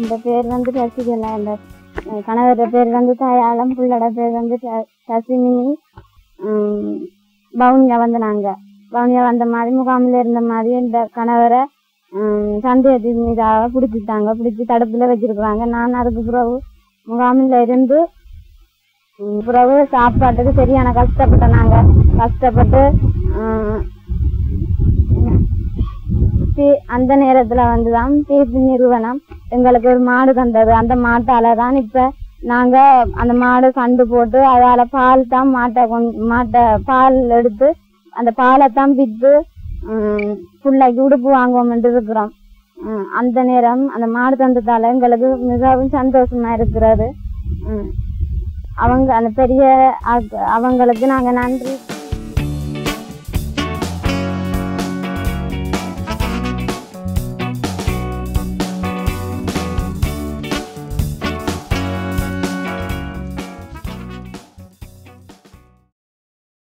இந்த பேர் வந்து ரசிகலா. இந்த கணவரோட பேர் வந்து தயாளம், புள்ளோட பேர் வந்து சசிமினி. பவுனியா வந்து பவுனியா வந்த மாதிரி முகாமில் இருந்த மாதிரி இந்த கணவரை சந்தேகத்தின் மீதாக பிடிச்சிட்டாங்க. பிடிச்சி தடுப்புல வச்சிருக்கிறாங்க. நான் அதுக்கு பிறகு முகாமில் இருந்து பிறகு சாப்பாட்டுக்கு சரியான கஷ்டப்பட்டோம். நாங்கள் கஷ்டப்பட்டு அந்த நேரத்துல வந்துதான் தீர்ப்பு நிறுவனம் எங்களுக்கு ஒரு மாடு தந்தது. அந்த மாட்டால தான் இப்ப நாங்க அந்த மாடு கண்டு போட்டு அதால பால் தான் மாட்டை பால் எடுத்து அந்த பாலைத்தான் விற்று பிள்ளைக்கு உடுப்பு வாங்குவோம் என்று இருக்கிறோம். அந்த நேரம் அந்த மாடு தந்ததால எங்களுக்கு மிகவும் சந்தோஷமா இருக்கிறது. அவங்க அந்த பெரிய அவங்களுக்கு நாங்க நன்றி.